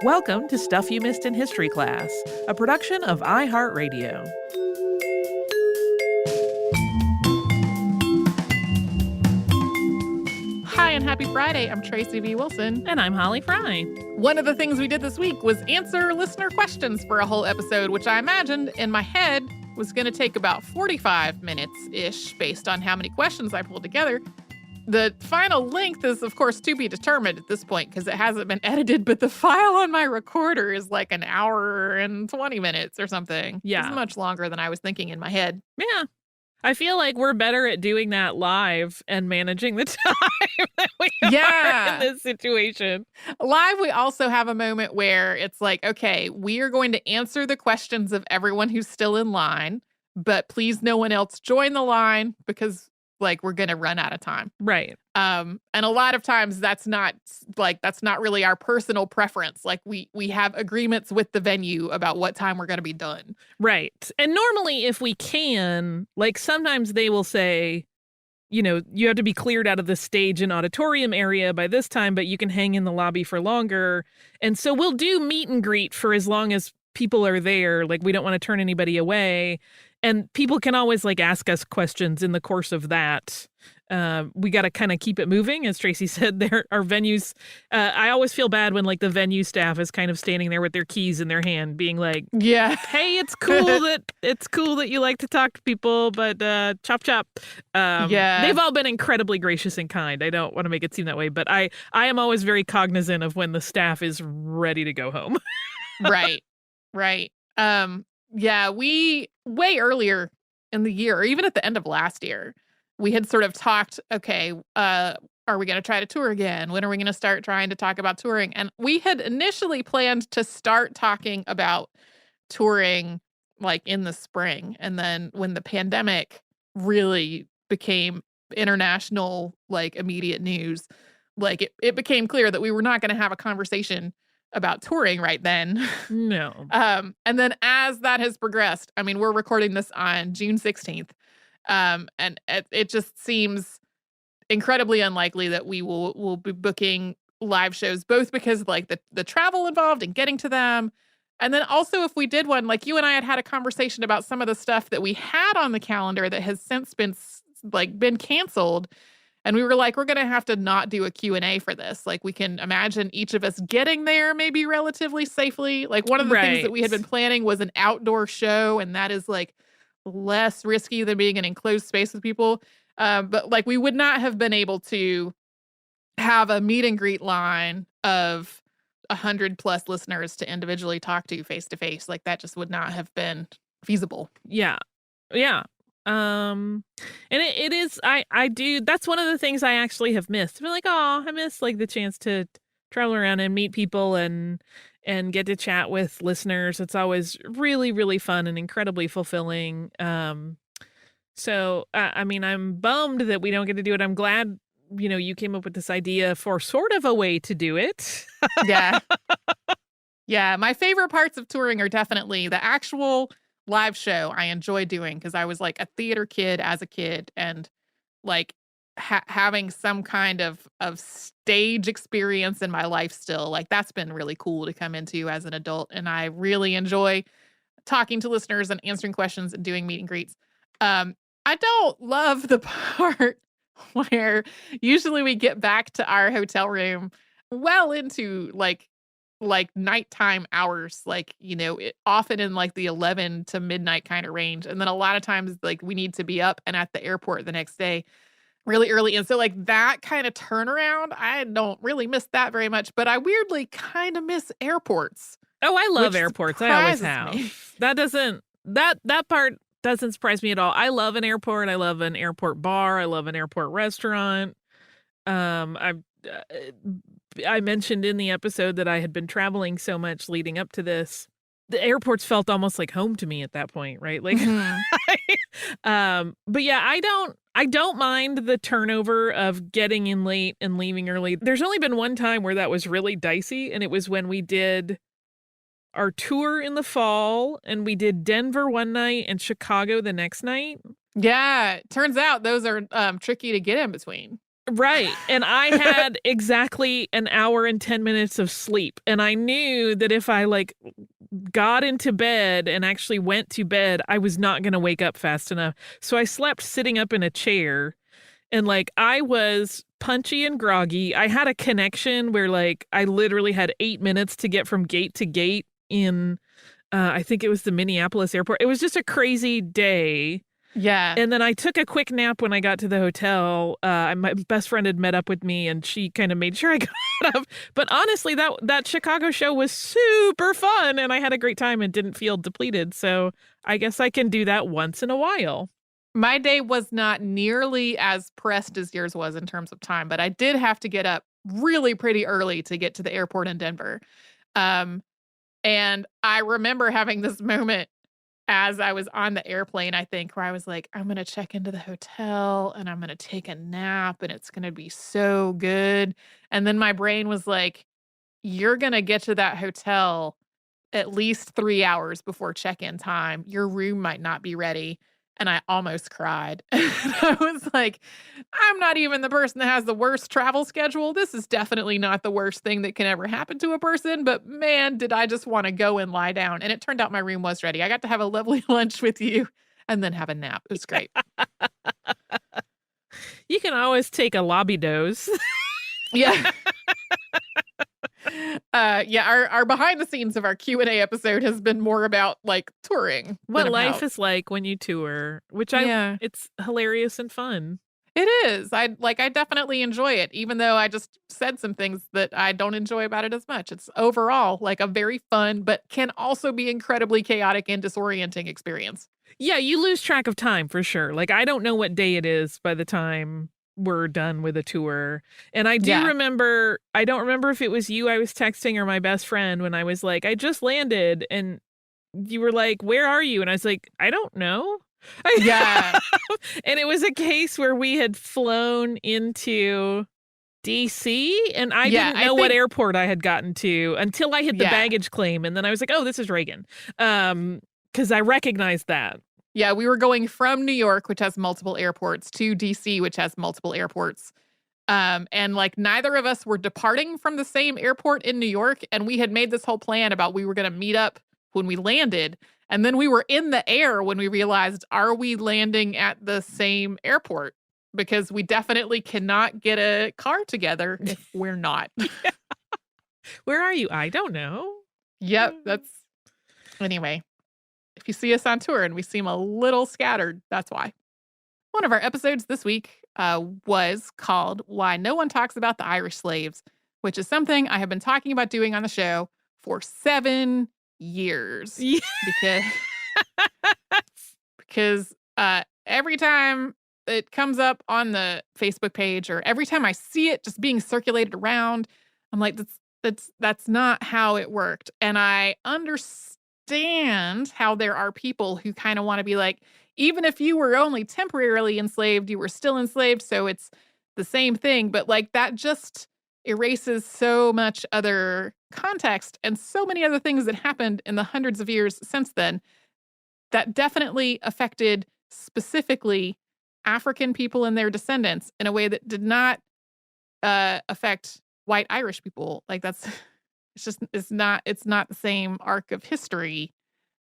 Welcome to Stuff You Missed in History Class, a production of iHeartRadio. Hi, and happy Friday. I'm Tracy V. Wilson. And I'm Holly Fry. One of the things we did this week was answer listener questions for a whole episode, which I imagined in my head was going to take about 45 minutes-ish based on how many questions I pulled together. The final length is, of course, to be determined at this point because it hasn't been edited, but the file on my recorder is like an hour and 20 minutes or something. Yeah. It's much longer than I was thinking in my head. Yeah. I feel like we're better at doing that live and managing the time than we are in this situation. Live, we also have a moment where it's like, okay, we are going to answer the questions of everyone who's still in line, but please no one else join the line because like we're going to run out of time. Right. And a lot of times that's not really our personal preference. Like we have agreements with the venue about what time we're going to be done. Right. And normally if we can, like sometimes they will say, you know, you have to be cleared out of the stage and auditorium area by this time, but you can hang in the lobby for longer. And so we'll do meet and greet for as long as people are there. Like we don't want to turn anybody away. And people can always like ask us questions in the course of that. We got to kind of keep it moving. As Tracy said, there are venues. I always feel bad when like the venue staff is kind of standing there with their keys in their hand being like, yeah, hey, it's cool that you like to talk to people, but chop chop. They've all been incredibly gracious and kind. I don't want to make it seem that way, but I am always very cognizant of when the staff is ready to go home. Right. Yeah, we way earlier in the year, or even at the end of last year, we had sort of talked, okay, are we going to try to tour again? When are we going to start trying to talk about touring? And we had initially planned to start talking about touring like in the spring. And then when the pandemic really became international, like immediate news, like it became clear that we were not going to have a conversation about touring right then. No. And then as that has progressed, I mean, we're recording this on June 16th. And it just seems incredibly unlikely that we will be booking live shows, both because like the travel involved in getting to them. And then also if we did one, like you and I had a conversation about some of the stuff that we had on the calendar that has since been canceled. And we were like, we're going to have to not do a Q&A for this. Like, we can imagine each of us getting there maybe relatively safely. Like, one of the things that we had been planning was an outdoor show, and that is, like, less risky than being in an enclosed space with people. But, like, we would not have been able to have a meet and greet line of 100+ listeners to individually talk to face-to-face. Like, that just would not have been feasible. Yeah. And it is, I do, that's one of the things I actually have missed. I'm like, oh, I miss like the chance to travel around and meet people and get to chat with listeners. It's always really, really fun and incredibly fulfilling. So, I mean, I'm bummed that we don't get to do it. I'm glad, you know, you came up with this idea for sort of a way to do it. Yeah. Yeah. My favorite parts of touring are definitely the actual live show I enjoy doing because I was like a theater kid as a kid and like having some kind of stage experience in my life still. Like that's been really cool to come into as an adult. And I really enjoy talking to listeners and answering questions and doing meet and greets. I don't love the part where usually we get back to our hotel room well into like nighttime hours, like, you know, often in like the 11 to midnight kind of range. And then a lot of times like we need to be up and at the airport the next day really early. And so like that kind of turnaround, I don't really miss that very much, but I weirdly kind of miss airports. Oh, I love airports. I always have. Me. That part doesn't surprise me at all. I love an airport. I love an airport bar. I love an airport restaurant. I mentioned in the episode that I had been traveling so much leading up to this. The airports felt almost like home to me at that point, right? Like, but yeah, I don't mind the turnover of getting in late and leaving early. There's only been one time where that was really dicey, and it was when we did our tour in the fall, and we did Denver one night and Chicago the next night. Yeah, turns out those are tricky to get in between. Right. And I had exactly an hour and 10 minutes of sleep. And I knew that if I like got into bed and actually went to bed, I was not going to wake up fast enough. So I slept sitting up in a chair and like I was punchy and groggy. I had a connection where like I literally had 8 minutes to get from gate to gate in, I think it was the Minneapolis airport. It was just a crazy day. Yeah. And then I took a quick nap when I got to the hotel. My best friend had met up with me, and she kind of made sure I got up. But honestly, that Chicago show was super fun, and I had a great time and didn't feel depleted. So I guess I can do that once in a while. My day was not nearly as pressed as yours was in terms of time, but I did have to get up really pretty early to get to the airport in Denver. Um, and I remember having this moment as I was on the airplane, I think, where I was like, I'm going to check into the hotel and I'm going to take a nap and it's going to be so good. And then my brain was like, you're going to get to that hotel at least 3 hours before check-in time. Your room might not be ready. And I almost cried. I was like, I'm not even the person that has the worst travel schedule. This is definitely not the worst thing that can ever happen to a person. But man, did I just want to go and lie down. And it turned out my room was ready. I got to have a lovely lunch with you and then have a nap. It was great. You can always take a lobby dose. Yeah. Our behind the scenes of our Q&A episode has been more about like touring. What life is like when you tour, which it's hilarious and fun. It is. I definitely enjoy it, even though I just said some things that I don't enjoy about it as much. It's overall like a very fun, but can also be incredibly chaotic and disorienting experience. Yeah, you lose track of time for sure. Like I don't know what day it is by the time we're done with a tour. And I do remember, I don't remember if it was you I was texting or my best friend when I was like, I just landed. And you were like, where are you? And I was like, I don't know. Yeah. And it was a case where we had flown into DC and I didn't know what airport I had gotten to until I hit the baggage claim. And then I was like, oh, this is Reagan. Because I recognized that. Yeah, we were going from New York, which has multiple airports, to DC, which has multiple airports. And like neither of us were departing from the same airport in New York. And we had made this whole plan about we were going to meet up when we landed. And then we were in the air when we realized, are we landing at the same airport? Because we definitely cannot get a car together if we're not. Where are you? I don't know. Yep, anyway. If you see us on tour and we seem a little scattered, that's why. One of our episodes this week was called Why No One Talks About the Irish Slaves, which is something I have been talking about doing on the show for 7 years. Yeah. Because every time it comes up on the Facebook page or every time I see it just being circulated around, I'm like, that's not how it worked. And I understand how there are people who kind of want to be like, even if you were only temporarily enslaved, you were still enslaved. So it's the same thing. But like that just erases so much other context and so many other things that happened in the hundreds of years since then that definitely affected specifically African people and their descendants in a way that did not affect white Irish people. Like it's not the same arc of history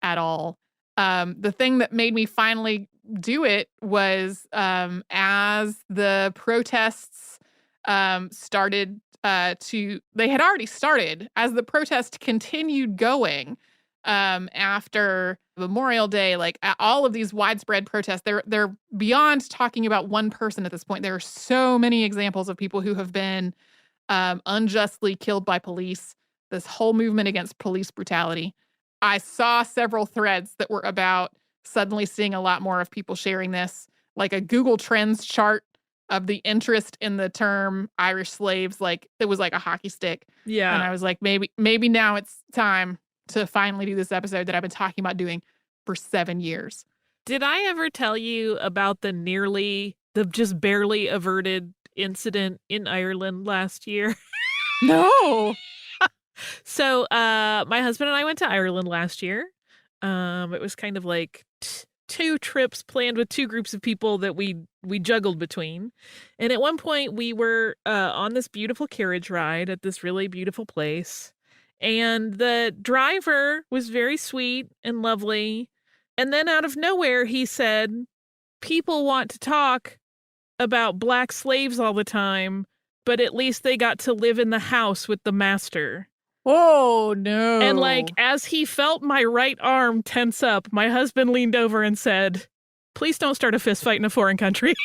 at all. The thing that made me finally do it was as the protests started they had already started, as the protest continued going after Memorial Day, like all of these widespread protests, they're beyond talking about one person at this point. There are so many examples of people who have been unjustly killed by police, this whole movement against police brutality. I saw several threads that were about suddenly seeing a lot more of people sharing this, like a Google Trends chart of the interest in the term Irish slaves. Like it was like a hockey stick. Yeah. And I was like, maybe now it's time to finally do this episode that I've been talking about doing for 7 years. Did I ever tell you about the just barely averted incident in Ireland last year? No. So my husband and I went to Ireland last year. It was kind of like 2 trips planned with 2 groups of people that we juggled between. And at one point we were on this beautiful carriage ride at this really beautiful place. And the driver was very sweet and lovely. And then out of nowhere, he said, people want to talk about black slaves all the time, but at least they got to live in the house with the master. Oh, no. And like, as he felt my right arm tense up, my husband leaned over and said, please don't start a fist fight in a foreign country.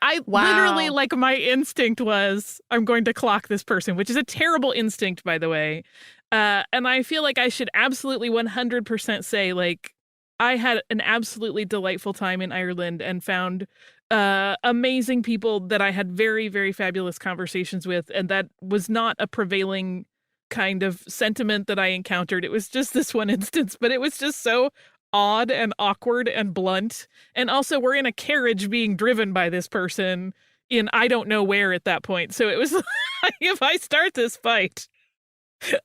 I literally, like, my instinct was, I'm going to clock this person, which is a terrible instinct, by the way. And I feel like I should absolutely 100% say, like, I had an absolutely delightful time in Ireland and found amazing people that I had very, very fabulous conversations with. And that was not a prevailing kind of sentiment that I encountered. It was just this one instance, but it was just so odd and awkward and blunt. And also, we're in a carriage being driven by this person in I don't know where at that point. So it was like, if I start this fight,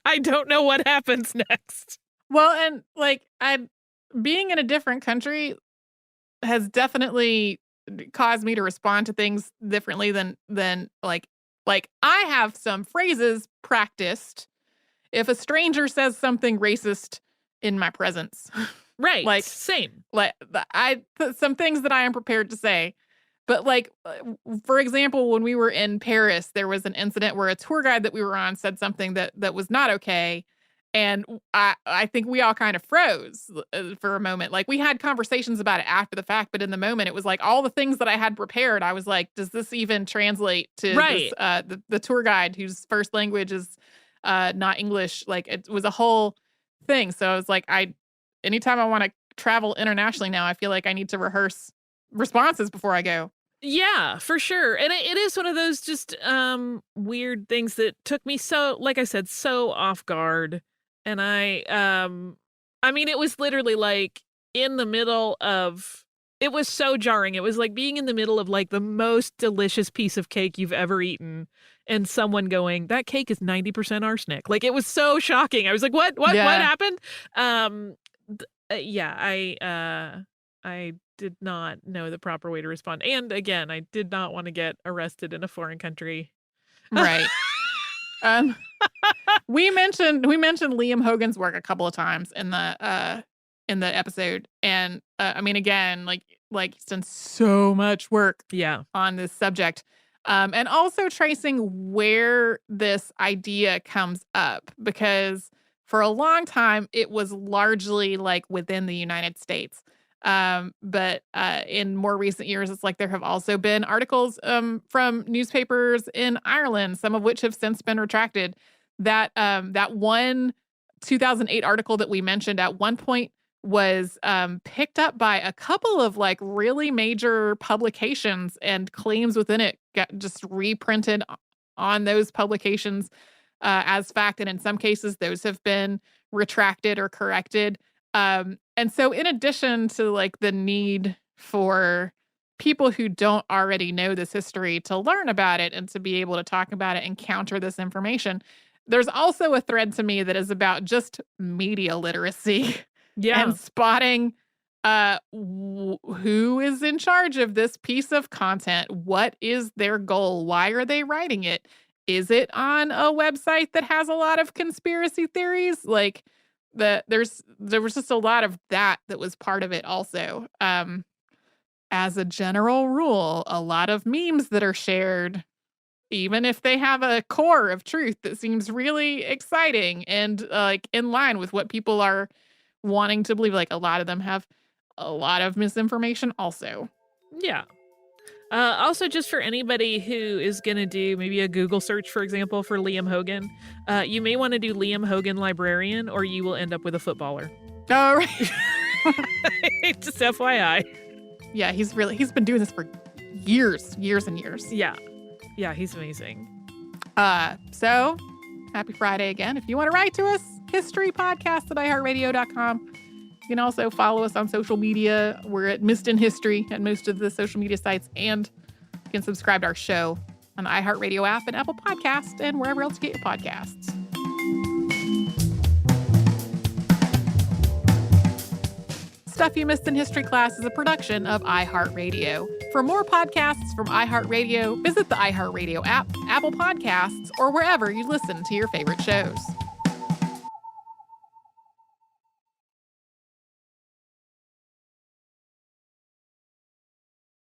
I don't know what happens next. Well, and like, being in a different country has definitely caused me to respond to things differently than like I have some phrases practiced if a stranger says something racist in my presence. Right. Like, same. Like, some things that I am prepared to say. But like, for example, when we were in Paris, there was an incident where a tour guide that we were on said something that was not okay. And I think we all kind of froze for a moment. Like, we had conversations about it after the fact, but in the moment, it was like all the things that I had prepared. I was like, does this even translate to this, the tour guide whose first language is not English? Like, it was a whole thing. So I was like, anytime I want to travel internationally now, I feel like I need to rehearse responses before I go. Yeah, for sure. And it is one of those just weird things that took me so, like I said, so off guard. And I mean, it was literally like in the middle of, it was so jarring. It was like being in the middle of like the most delicious piece of cake you've ever eaten and someone going, that cake is 90% arsenic. Like, it was so shocking. I was like, what happened? I did not know the proper way to respond. And again, I did not want to get arrested in a foreign country. Right. We mentioned Liam Hogan's work a couple of times in the episode. And I mean, again, like he's done so much work on this subject. And also tracing where this idea comes up, because for a long time, it was largely like within the United States. But in more recent years, it's like there have also been articles from newspapers in Ireland, some of which have since been retracted. That one 2008 article that we mentioned at one point was picked up by a couple of like really major publications, and claims within it got just reprinted on those publications as fact. And in some cases, those have been retracted or corrected. And so in addition to like the need for people who don't already know this history to learn about it and to be able to talk about it and counter this information, there's also a thread to me that is about just media literacy and spotting who is in charge of this piece of content. What is their goal? Why are they writing it? Is it on a website that has a lot of conspiracy theories? Like, there was just a lot of that was part of it also. As a general rule, a lot of memes that are shared, even if they have a core of truth that seems really exciting and like in line with what people are wanting to believe, like a lot of them have a lot of misinformation also. Yeah. Also, just for anybody who is going to do maybe a Google search, for example, for Liam Hogan, you may want to do Liam Hogan librarian, or you will end up with a footballer. Oh, right. Just FYI. Yeah, he's been doing this for years and years. Yeah. Yeah, he's amazing. So happy Friday again. If you want to write to us, historypodcast@iHeartRadio.com. You can also follow us on social media. We're at Missed in History at most of the social media sites. And you can subscribe to our show on the iHeartRadio app and Apple Podcasts and wherever else you get your podcasts. Stuff You Missed in History Class is a production of iHeartRadio. For more podcasts from iHeartRadio, visit the iHeartRadio app, Apple Podcasts, or wherever you listen to your favorite shows.